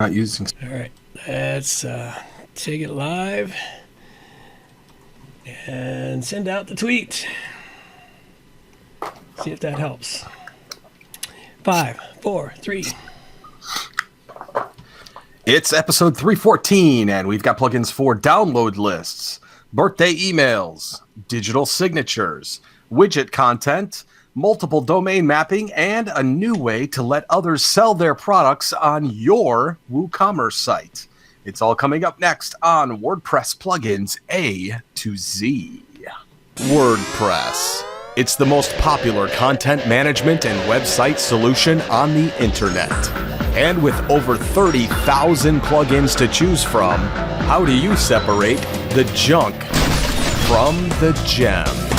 Not using. All right, let's take it live and send out the tweet. See if that helps. 5, 4, 3. It's episode 314, and we've got plugins for download lists, birthday emails, digital signatures, widget content, multiple domain mapping, and a new way to let others sell their products on your WooCommerce site. It's all coming up next on WordPress Plugins A to Z. WordPress. It's the most popular content management and website solution on the internet. And with over 30,000 plugins to choose from, how do you separate the junk from the gems?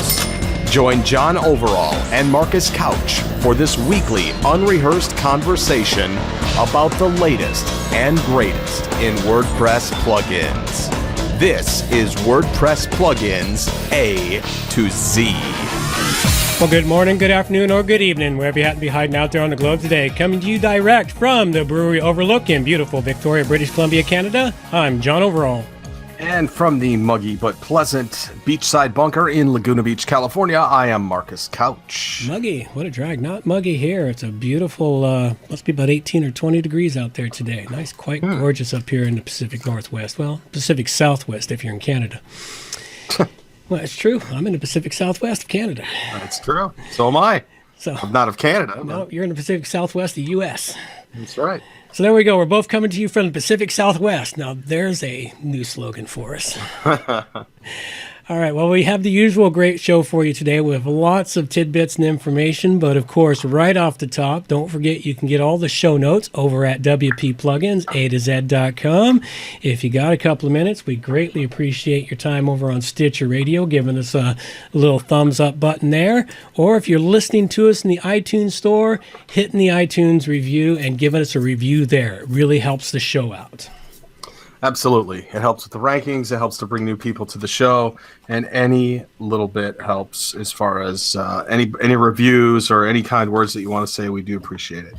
Join John Overall and Marcus Couch for this weekly unrehearsed conversation about the latest and greatest in WordPress plugins. This is WordPress Plugins A to Z. Well, good morning, good afternoon, or good evening, wherever you happen to be hiding out there on the globe today. Coming to you direct from the Brewery Overlook in beautiful Victoria, British Columbia, Canada, I'm John Overall. And from the muggy but pleasant beachside bunker in Laguna Beach, California, I am Marcus Couch. Muggy, what a drag. Not muggy here. It's a beautiful, must be about 18 or 20 degrees out there today. Nice, quite gorgeous up here in the Pacific Northwest. Well, Pacific Southwest if you're in Canada. Well, it's true. I'm in the Pacific Southwest of Canada. That's true. So am I. So I'm not of Canada. No, you're in the Pacific Southwest of the U.S. That's right. So there we go. We're both coming to you from the Pacific Southwest. Now, there's a new slogan for us. All right. Well, we have the usual great show for you today with lots of tidbits and information. But, of course, right off the top, don't forget you can get all the show notes over at WPPlugins.com. If you got a couple of minutes, we greatly appreciate your time over on Stitcher Radio, giving us a little thumbs up button there. Or if you're listening to us in the iTunes store, hitting the iTunes review and giving us a review there. It really helps the show out. Absolutely. It helps with the rankings. It helps to bring new people to the show. And any little bit helps as far as any reviews or any kind words that you want to say. We do appreciate it.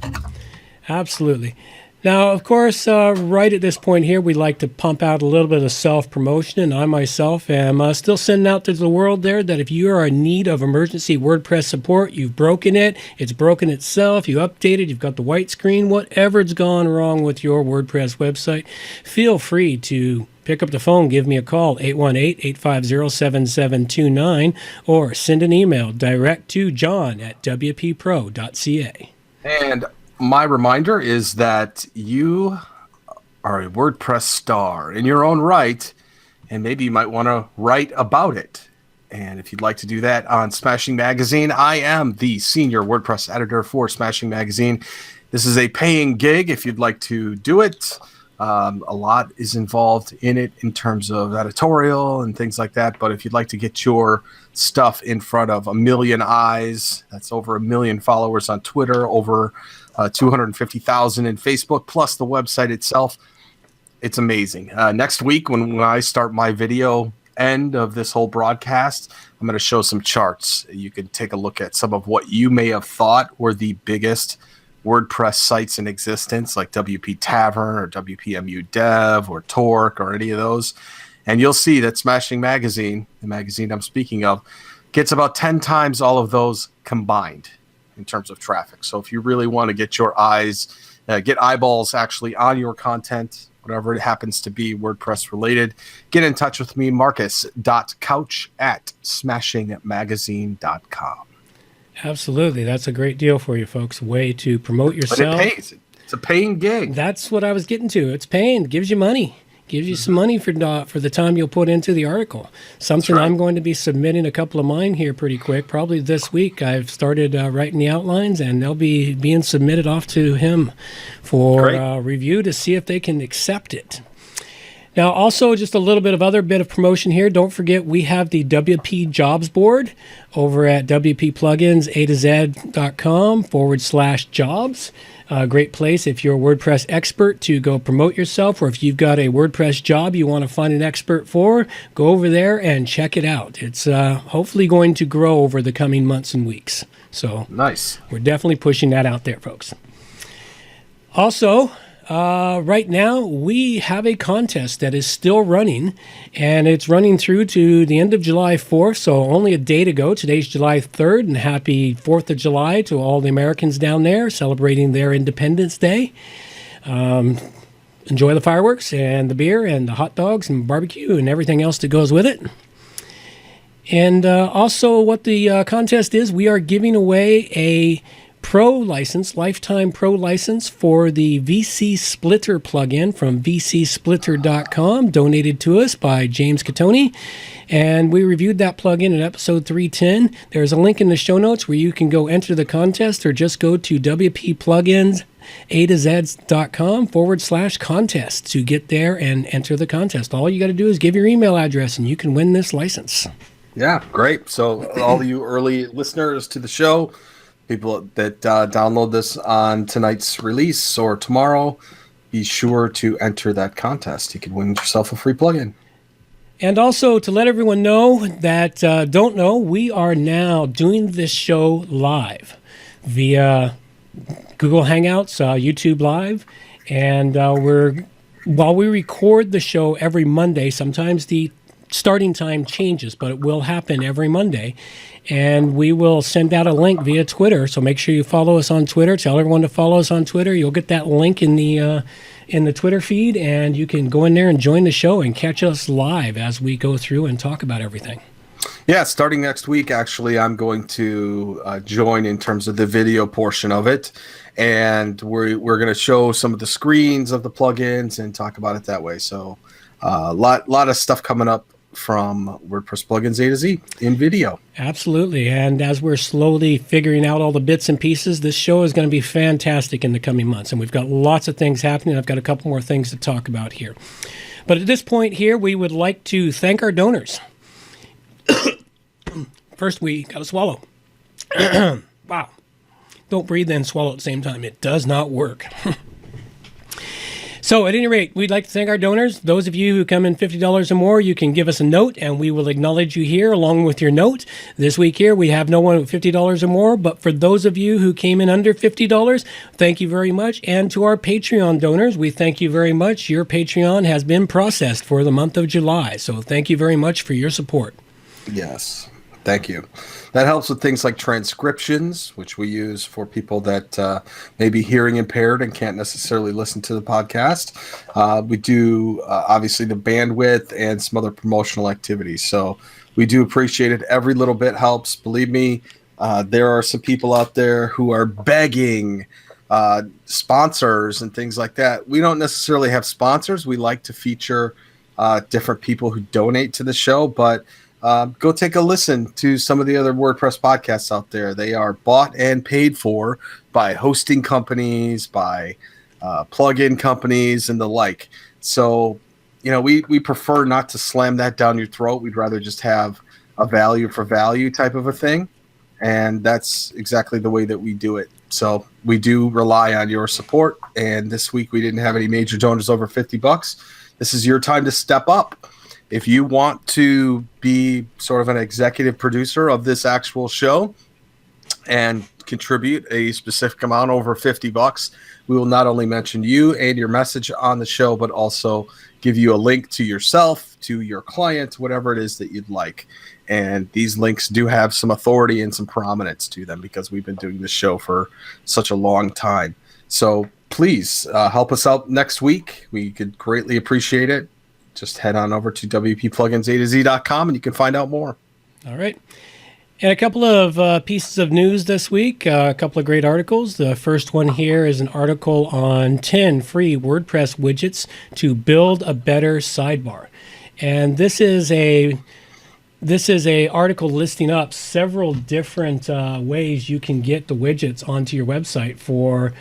Absolutely. Now, of course, right at this point here, we'd like to pump out a little bit of self-promotion, and I myself am still sending out to the world there that if you are in need of emergency WordPress support, you've broken it, it's broken itself, you updated, you've got the white screen, whatever's gone wrong with your WordPress website, feel free to pick up the phone, give me a call, 818-850-7729, or send an email direct to john@wppro.ca. And my reminder is that you are a WordPress star in your own right, and maybe you might want to write about it. And if you'd like to do that on Smashing Magazine, I am the senior WordPress editor for Smashing Magazine. This is a paying gig if you'd like to do it. A lot is involved in it in terms of editorial and things like that. But if you'd like to get your stuff in front of 1 million eyes, that's over 1 million followers on Twitter, over 250,000 in Facebook, plus the website itself. It's amazing. Next week, when I start my video end of this whole broadcast, I'm going to show some charts. You can take a look at some of what you may have thought were the biggest WordPress sites in existence, like WP Tavern or WPMU Dev or Torque or any of those. And you'll see that Smashing Magazine, the magazine I'm speaking of, gets about 10 times all of those combined in terms of traffic. So if you really want to get your eyes, get eyeballs actually on your content, whatever it happens to be WordPress related, get in touch with me, marcus.couch@smashingmagazine.com. Absolutely. That's a great deal for you folks. Way to promote yourself. But it pays. It's a paying gig. That's what I was getting to. It's paying. It gives you money. Gives you some money for the time you'll put into the article. Something right. I'm going to be submitting a couple of mine here pretty quick. Probably this week. I've started writing the outlines, and they'll be being submitted off to him for review to see if they can accept it. Now, also, just a little bit of promotion here. Don't forget, we have the WP Jobs Board over at wppluginsa2z.com/jobs. A great place if you're a WordPress expert to go promote yourself, or if you've got a WordPress job you want to find an expert for, go over there and check it out. It's hopefully going to grow over the coming months and weeks. So nice. We're definitely pushing that out there, folks. Also, Right now, we have a contest that is still running, and it's running through to the end of July 4th, so only a day to go. Today's July 3rd, and happy 4th of July to all the Americans down there celebrating their Independence Day. Enjoy the fireworks and the beer and the hot dogs and barbecue and everything else that goes with it. And also what the contest is, we are giving away a pro license, lifetime pro license for the VC Splitter plugin from vcsplitter.com, donated to us by James Catoni. And we reviewed that plugin in episode 310. There's a link in the show notes where you can go enter the contest, or just go to wppluginsA2Z.com/contest to get there and enter the contest. All you got to do is give your email address and you can win this license. Yeah, great. So all you early listeners to the show, people that download this on tonight's release or tomorrow, be sure to enter that contest. You can win yourself a free plugin. And also to let everyone know that don't know, we are now doing this show live via Google Hangouts, YouTube Live, and while we record the show every Monday, sometimes the starting time changes, but it will happen every Monday. And we will send out a link via Twitter. So make sure you follow us on Twitter. Tell everyone to follow us on Twitter. You'll get that link in the Twitter feed, and you can go in there and join the show and catch us live as we go through and talk about everything. Yeah, starting next week, actually, I'm going to join in terms of the video portion of it. And we're going to show some of the screens of the plugins and talk about it that way. So a lot of stuff coming up from WordPress Plugins A to Z in video. Absolutely. And as we're slowly figuring out all the bits and pieces, this show is going to be fantastic in the coming months. And we've got lots of things happening. I've got a couple more things to talk about here. But at this point here, we would like to thank our donors. First, we got to swallow. Wow. Don't breathe and swallow at the same time. It does not work. So at any rate, we'd like to thank our donors. Those of you who come in $50 or more, you can give us a note and we will acknowledge you here along with your note. This week here, we have no one with $50 or more, but for those of you who came in under $50, thank you very much. And to our Patreon donors, we thank you very much. Your Patreon has been processed for the month of July. So thank you very much for your support. Yes. Thank you. That helps with things like transcriptions, which we use for people that may be hearing impaired and can't necessarily listen to the podcast. We do, obviously, the bandwidth and some other promotional activities. So we do appreciate it. Every little bit helps. Believe me, there are some people out there who are begging sponsors and things like that. We don't necessarily have sponsors. We like to feature different people who donate to the show, but go take a listen to some of the other WordPress podcasts out there. They are bought and paid for by hosting companies, by plugin companies, and the like. So, we prefer not to slam that down your throat. We'd rather just have a value for value type of a thing. And that's exactly the way that we do it. So we do rely on your support. And this week we didn't have any major donors over $50. This is your time to step up. If you want to be sort of an executive producer of this actual show and contribute a specific amount over $50, we will not only mention you and your message on the show, but also give you a link to yourself, to your client, whatever it is that you'd like. And these links do have some authority and some prominence to them because we've been doing this show for such a long time. So please help us out next week. We could greatly appreciate it. Just head on over to wppluginsA2Z.com and you can find out more. All right. And a couple of pieces of news this week, a couple of great articles. The first one here is an article on 10 free WordPress widgets to build a better sidebar. And this is a article listing up several different ways you can get the widgets onto your website for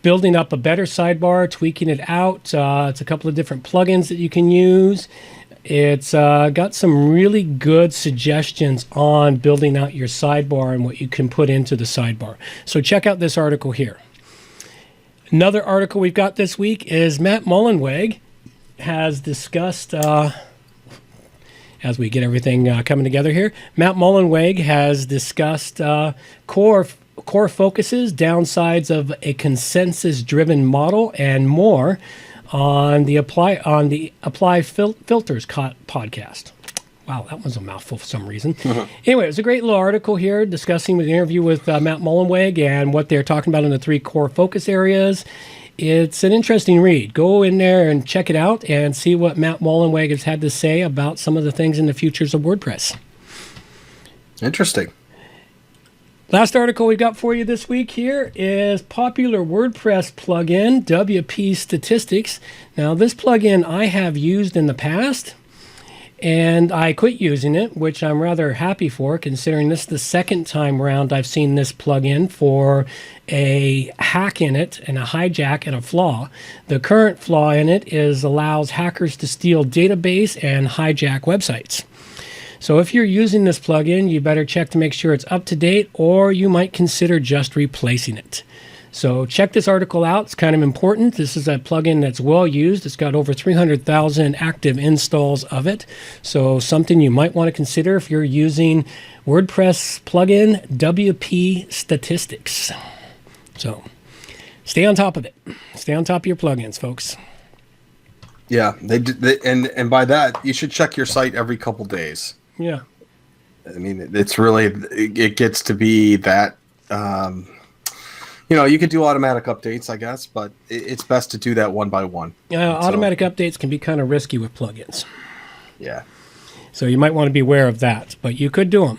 building up a better sidebar, tweaking it out. It's a couple of different plugins that you can use. It's got some really good suggestions on building out your sidebar and what you can put into the sidebar. So check out this article here. Another article we've got this week is Matt Mullenweg has discussed, as we get everything coming together here, Matt Mullenweg has discussed core core focuses, downsides of a consensus-driven model, and more on the Apply Filters podcast. Wow, that was a mouthful for some reason. Anyway, it was a great little article here discussing the interview with Matt Mullenweg and what they're talking about in the 3 core focus areas. It's an interesting read. Go in there and check it out and see what Matt Mullenweg has had to say about some of the things in the futures of WordPress. Interesting. Last article we got for you this week here is popular WordPress plugin, WP Statistics. Now, this plugin I have used in the past, and I quit using it, which I'm rather happy for, considering this is the second time around I've seen this plugin for a hack in it and a hijack and a flaw. The current flaw in it is allows hackers to steal database and hijack websites. So if you're using this plugin, you better check to make sure it's up to date, or you might consider just replacing it. So check this article out. It's kind of important. This is a plugin that's well used. It's got over 300,000 active installs of it. So something you might want to consider if you're using WordPress plugin WP Statistics. So stay on top of it. Stay on top of your plugins, folks. Yeah, and by that, you should check your site every couple days. Yeah. I mean, it's really, it gets to be that, you could do automatic updates, I guess, but it's best to do that one by one. Automatic updates can be kind of risky with plugins. Yeah. So you might want to be aware of that, but you could do them.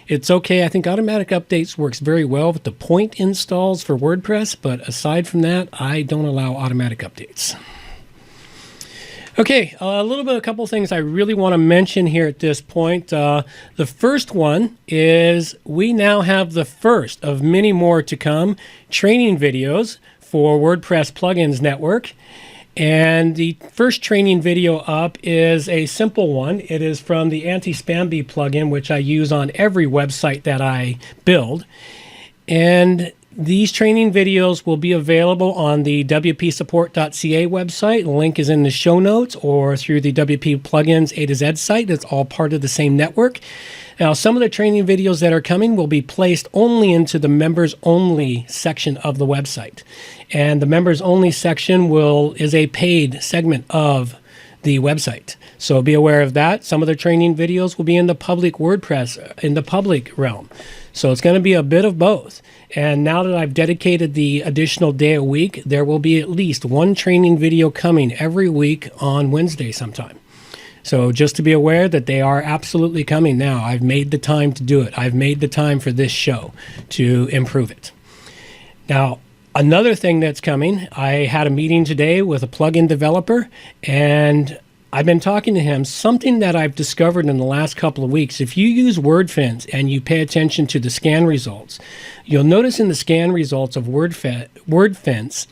It's okay. I think automatic updates works very well with the point installs for WordPress, but aside from that, I don't allow automatic updates. Okay, a couple things I really want to mention here at this point. The first one is we now have the first of many more to come training videos for WordPress Plugins Network. And the first training video up is a simple one. It is from the Anti-Spamby plugin, which I use on every website that I build. And these training videos will be available on the wpsupport.ca website. The link is in the show notes or through the WP Plugins A to Z site. It's all part of the same network. Now, some of the training videos that are coming will be placed only into the members only section of the website. And the members only section is a paid segment of the website. So be aware of that. Some of the training videos will be in the public WordPress, in the public realm. So it's going to be a bit of both. And now that I've dedicated the additional day a week, there will be at least one training video coming every week on Wednesday sometime. So just to be aware that they are absolutely coming now. I've made the time to do it. I've made the time for this show to improve it. Now, another thing that's coming, I had a meeting today with a plugin developer, and I've been talking to him. Something that I've discovered in the last couple of weeks, if you use WordFence and you pay attention to the scan results, you'll notice in the scan results of WordFence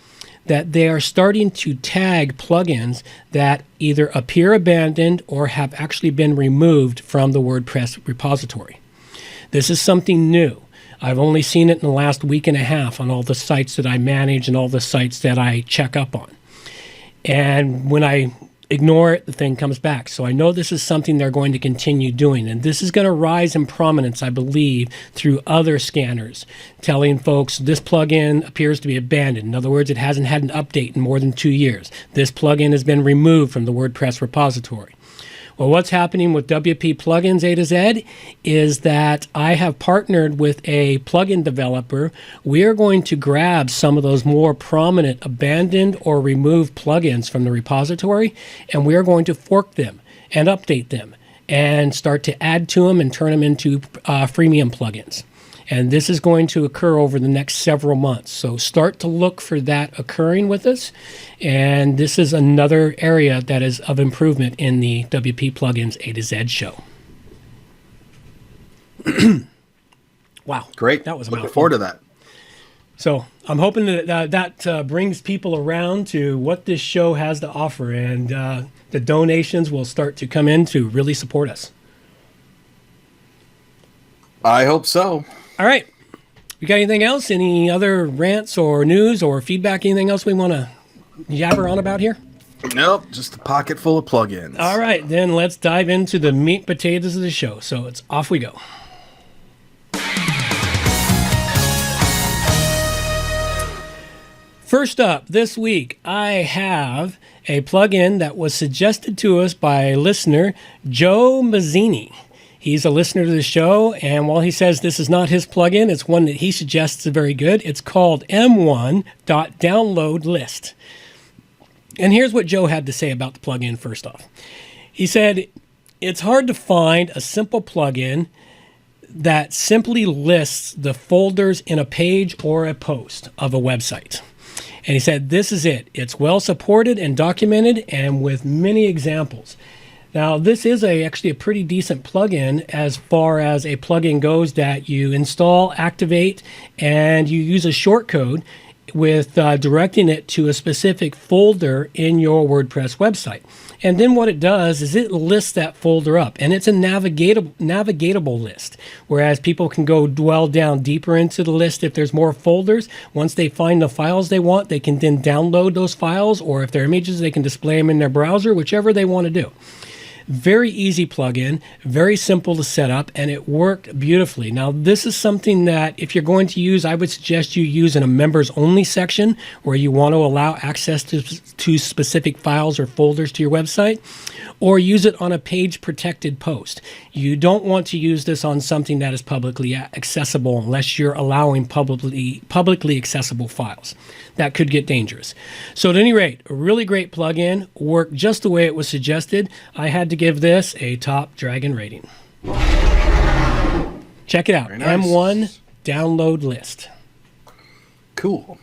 that they are starting to tag plugins that either appear abandoned or have actually been removed from the WordPress repository. This is something new. I've only seen it in the last week and a half on all the sites that I manage and all the sites that I check up on. And when I ignore it, the thing comes back. So I know this is something they're going to continue doing. And this is going to rise in prominence, I believe, through other scanners, telling folks this plugin appears to be abandoned. In other words, it hasn't had an update in more than 2 years. This plugin has been removed from the WordPress repository. Well, what's happening with WP Plugins A to Z is that I have partnered with a plugin developer. We are going to grab some of those more prominent abandoned or removed plugins from the repository, and we are going to fork them and update them and start to add to them and turn them into freemium plugins. And this is going to occur over the next several months. So start to look for that occurring with us. And this is another area that is of improvement in the WP Plugins A to Z show. Wow. Great. That was a Looking mouthful. forward to that. So I'm hoping that brings people around to what this show has to offer. And the donations will start to come in to really support us. I hope so. All right. You got anything else? Any other rants or news or feedback? Anything else we want to jabber on about here? Nope, just a pocket full of plugins. All right, then let's dive into the meat and potatoes of the show. So it's off we go. First up this week, I have a plugin that was suggested to us by listener Joe Mazzini. He's a listener to the show, and while he says this is not his plugin, it's one that he suggests is very good. It's called M1.downloadList. And here's what Joe had to say about the plugin first off. He said, it's hard to find a simple plugin that simply lists the folders in a page or a post of a website. And he said, this is it. It's well supported and documented and with many examples. Now, this is actually a pretty decent plugin as far as a plugin goes that you install, activate, and you use a shortcode with directing it to a specific folder in your WordPress website. And then what it does is it lists that folder up, and it's a navigatable list, whereas people can go dwell down deeper into the list if there's more folders. Once they find the files they want, they can then download those files, or if they're images, they can display them in their browser, whichever they want to do. Very easy plugin, very simple to set up, and it worked beautifully. Now, this is something that if you're going to use, I would suggest you use in a members only section where you want to allow access to specific files or folders to your website, or use it on a page protected post. You don't want to use this on something that is publicly accessible unless you're allowing publicly accessible files. That could get dangerous. So at any rate, a really great plugin, worked just the way it was suggested. I had to give this a top dragon rating. Check it out. Very nice. M1 download list. Cool.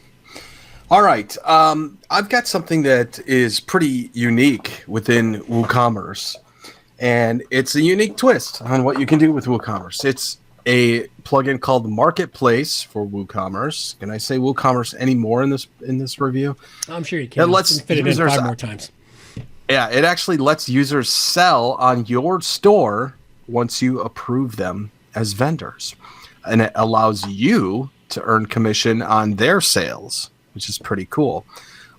All right. I've got something that is pretty unique within WooCommerce, and it's a unique twist on what you can do with WooCommerce. It's a plugin called Marketplace for WooCommerce. Can I say WooCommerce anymore in this review? I'm sure you can. It lets fit it in users 5 more times. Yeah, it actually lets users sell on your store once you approve them as vendors. And it allows you to earn commission on their sales, which is pretty cool.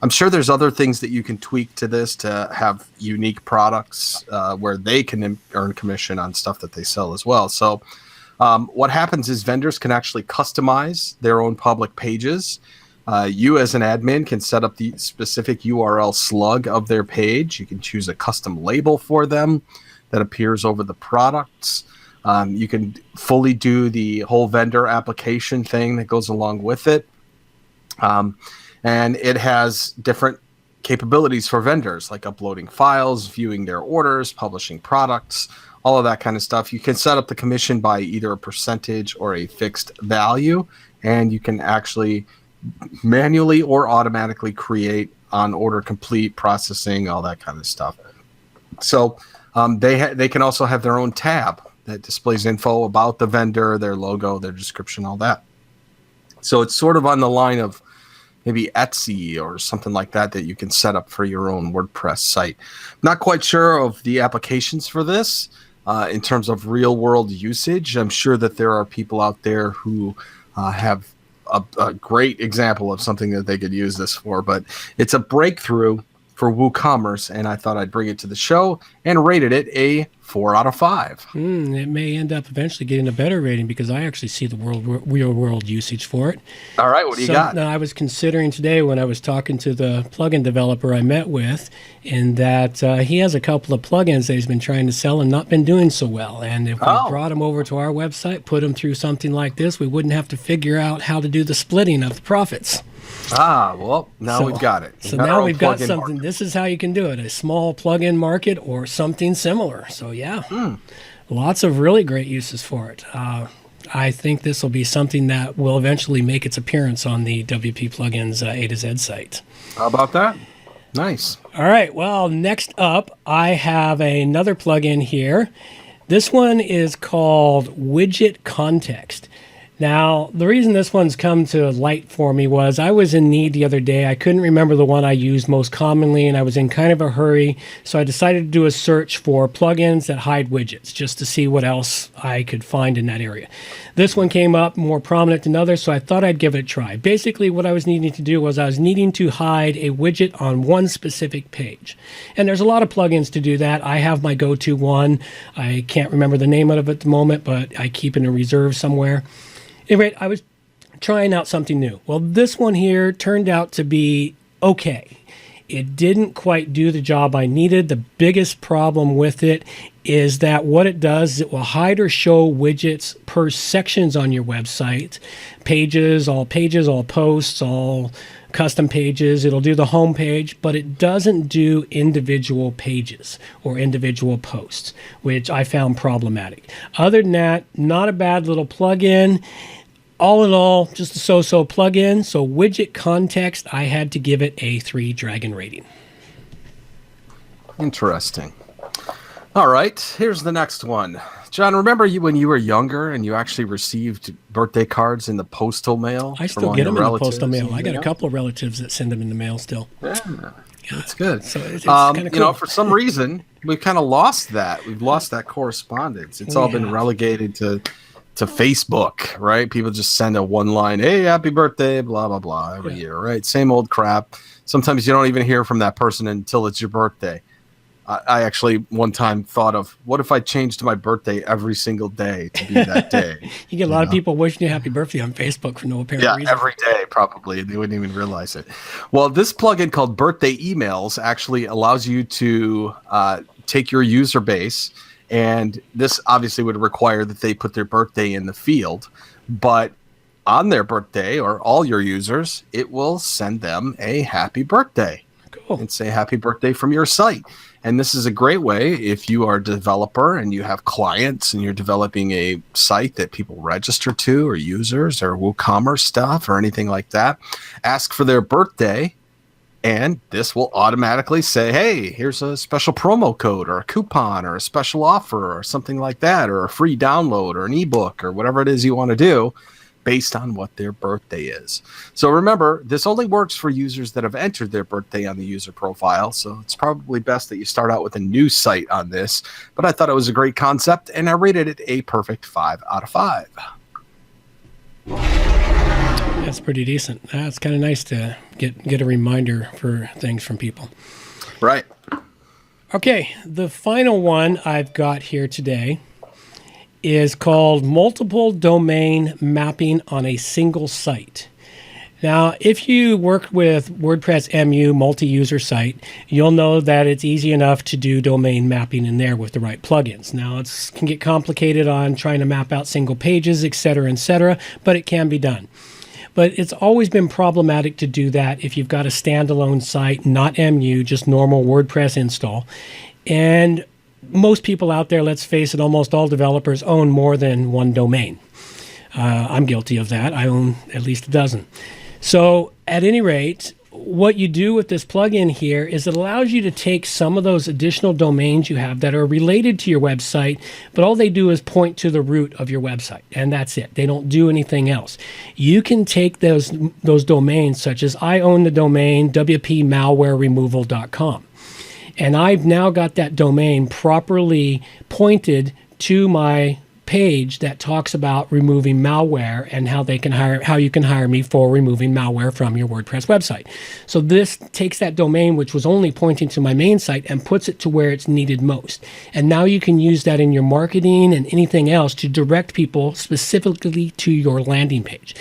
I'm sure there's other things that you can tweak to this to have unique products where they can earn commission on stuff that they sell as well. So what happens is vendors can actually customize their own public pages. You as an admin can set up the specific URL slug of their page. You can choose a custom label for them that appears over the products. You can fully do the whole vendor application thing that goes along with it. And it has different capabilities for vendors, like uploading files, viewing their orders, publishing products, all of that kind of stuff. You can set up the commission by either a percentage or a fixed value, and you can actually manually or automatically create on order complete processing, all that kind of stuff. So they can also have their own tab that displays info about the vendor, their logo, their description, all that. So it's sort of on the line of maybe Etsy or something like that you can set up for your own WordPress site. Not quite sure of the applications for this in terms of real world usage. I'm sure that there are people out there who have a great example of something that they could use this for, but it's a breakthrough for WooCommerce, and I thought I'd bring it to the show and rated it a 4 out of 5. It may end up eventually getting a better rating because I actually see the real world usage for it. All right, what do you got? Now, I was considering today when I was talking to the plugin developer I met with, in that he has a couple of plugins that he's been trying to sell and not been doing so well. And if we brought him over to our website, put him through something like this, we wouldn't have to figure out how to do the splitting of the profits. Well, now we've got it. So now we've got something. Market. This is how you can do it, a small plug-in market or something similar. So yeah, lots of really great uses for it. I think this will be something that will eventually make its appearance on the WP Plugins A to Z site. How about that? Nice. All right, well, next up, I have another plugin here. This one is called Widget Context. Now, the reason this one's come to light for me was I was in need the other day. I couldn't remember the one I used most commonly, and I was in kind of a hurry. So I decided to do a search for plugins that hide widgets just to see what else I could find in that area. This one came up more prominent than others, so I thought I'd give it a try. Basically, what I was needing to do was I was needing to hide a widget on one specific page. And there's a lot of plugins to do that. I have my go-to one. I can't remember the name of it at the moment, but I keep it in a reserve somewhere. Anyway, I was trying out something new. Well, this one here turned out to be okay. It didn't quite do the job I needed. The biggest problem with it is that what it does is it will hide or show widgets per sections on your website. Pages, all posts, all custom pages. It'll do the home page, but it doesn't do individual pages or individual posts, which I found problematic. Other than that, not a bad little plugin. All in all, just a so-so plugin. So widget context, I had to give it a 3 dragon rating. Interesting. All right, here's the next one. John, remember you when you were younger and you actually received birthday cards in the postal mail? I still get them in the postal mail. I got a couple of relatives that send them in the mail still. Yeah, that's good. So it's kind of cool. You know, for some reason, we've kind of lost that. We've lost that correspondence. It's all been relegated to Facebook, right? People just send a one line, hey, happy birthday, blah, blah, blah, every year, right? Same old crap. Sometimes you don't even hear from that person until it's your birthday. I actually one time thought of, what if I changed my birthday every single day to be that day? You get a lot of people wishing you happy birthday on Facebook for no apparent reason. Yeah, every day probably. They wouldn't even realize it. Well, this plugin called Birthday Emails actually allows you to take your user base, and this obviously would require that they put their birthday in the field, but on their birthday, or all your users, it will send them a happy birthday. Cool. And say happy birthday from your site. And this is a great way if you are a developer and you have clients and you're developing a site that people register to, or users, or WooCommerce stuff or anything like that. Ask for their birthday, and this will automatically say, hey, here's a special promo code or a coupon or a special offer or something like that, or a free download or an ebook or whatever it is you want to do based on what their birthday is. So remember, this only works for users that have entered their birthday on the user profile. So it's probably best that you start out with a new site on this. But I thought it was a great concept, and I rated it a perfect 5 out of 5. That's pretty decent. That's kind of nice to get a reminder for things from people. Right. Okay, the final one I've got here today is called Multiple Domain Mapping on a Single Site. Now, if you work with WordPress MU multi-user site, you'll know that it's easy enough to do domain mapping in there with the right plugins. Now, it can get complicated on trying to map out single pages, etc., but it can be done. But it's always been problematic to do that if you've got a standalone site, not MU, just normal WordPress install. And most people out there, let's face it, almost all developers own more than one domain. I'm guilty of that. I own at least a dozen. So at any rate, what you do with this plugin here is it allows you to take some of those additional domains you have that are related to your website, but all they do is point to the root of your website, and that's it. They don't do anything else. You can take those domains, such as I own the domain wpmalwareremoval.com. And I've now got that domain properly pointed to my page that talks about removing malware and how you can hire me for removing malware from your WordPress website. So this takes that domain, which was only pointing to my main site, and puts it to where it's needed most. And now you can use that in your marketing and anything else to direct people specifically to your landing page.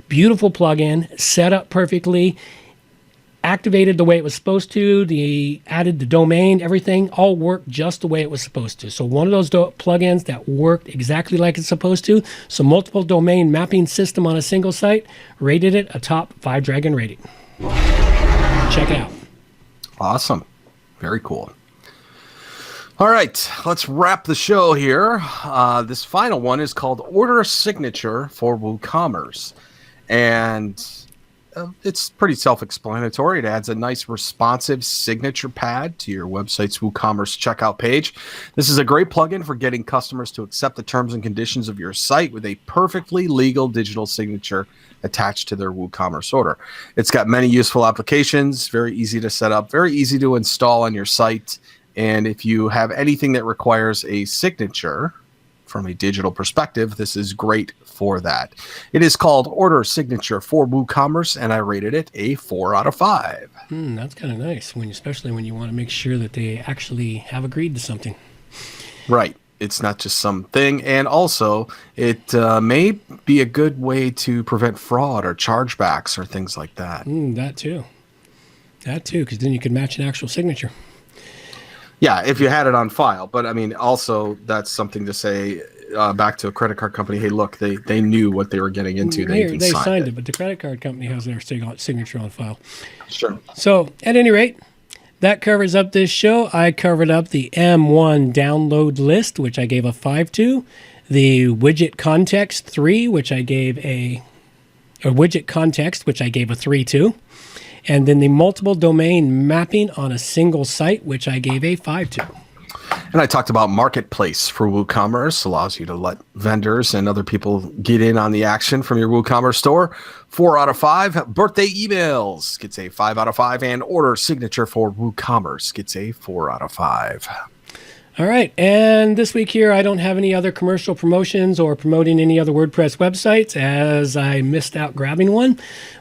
Beautiful plugin, set up perfectly, activated the way it was supposed to, added the domain, everything all worked just the way it was supposed to. So one of those plugins that worked exactly like it's supposed to. So multiple domain mapping system on a single site, rated it a top 5 dragon rating. Check it out. Awesome. Very cool. All right, let's wrap the show here. This final one is called Order Signature for WooCommerce. And it's pretty self-explanatory. It adds a nice responsive signature pad to your website's WooCommerce checkout page. This is a great plugin for getting customers to accept the terms and conditions of your site with a perfectly legal digital signature attached to their WooCommerce order. It's got many useful applications, very easy to set up, very easy to install on your site. And if you have anything that requires a signature from a digital perspective, this is great for that. It is called Order Signature for WooCommerce, and I rated it a 4 out of 5. That's kind of nice, especially when you want to make sure that they actually have agreed to something. Right. it's not just something. And also, it may be a good way to prevent fraud or chargebacks or things like that. That too. That too, because then you could match an actual signature. Yeah, if you had it on file. But I mean, also, that's something to say back to a credit card company. Hey, look, they knew what they were getting into. They signed it, but the credit card company has their signature on file. Sure. So, at any rate, that covers up this show. I covered up the M1 download list, which I gave a 5 to. The widget context 3, which I gave a widget context, which I gave a 3 to. And then the multiple domain mapping on a single site, which I gave a 5 to. And I talked about Marketplace for WooCommerce, allows you to let vendors and other people get in on the action from your WooCommerce store. 4 out of 5. Birthday emails gets a 5 out of 5. And order signature for WooCommerce gets a 4 out of 5. All right. And this week here, I don't have any other commercial promotions or promoting any other WordPress websites, as I missed out grabbing one.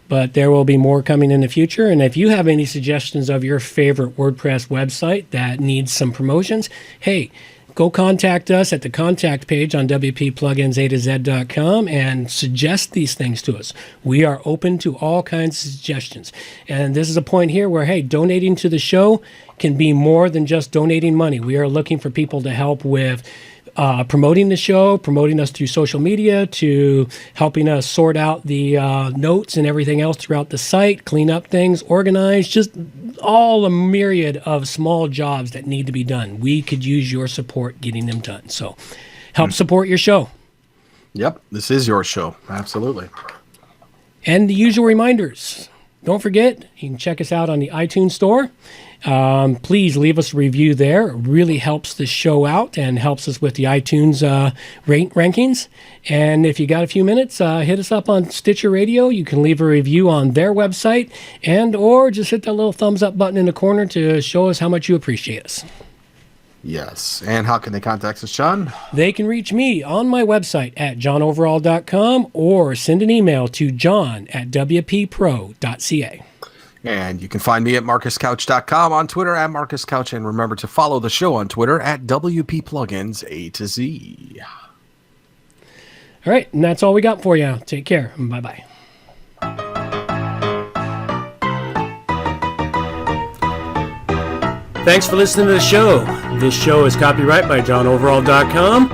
But there will be more coming in the future. And if you have any suggestions of your favorite WordPress website that needs some promotions, hey, go contact us at the contact page on WPPluginsA2Z.com and suggest these things to us. We are open to all kinds of suggestions. And this is a point here where, hey, donating to the show can be more than just donating money. We are looking for people to help with promoting the show, promoting us through social media, to helping us sort out the notes and everything else throughout the site, clean up things, organize, just all a myriad of small jobs that need to be done. We could use your support getting them done. So help support your show. Yep, this is your show. Absolutely. And the usual reminders. Don't forget, you can check us out on the iTunes Store. Please leave us a review there. It really helps the show out and helps us with the iTunes rankings. And if you got a few minutes, hit us up on Stitcher Radio. You can leave a review on their website, and or just hit that little thumbs up button in the corner to show us how much you appreciate us. Yes. And how can they contact us, John? They can reach me on my website at johnoverall.com or send an email to john@wppro.ca. And you can find me at marcuscouch.com, on Twitter at marcuscouch, and remember to follow the show on Twitter at WPPlugins A to Z. All right, and that's all we got for you. Take care. Bye-bye. Thanks for listening to the show. This show is copyright by johnoverall.com.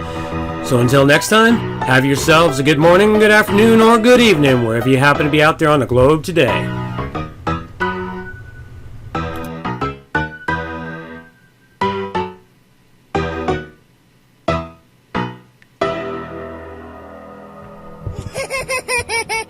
So until next time, have yourselves a good morning, good afternoon, or good evening, wherever you happen to be out there on the globe today. Ha ha ha ha ha!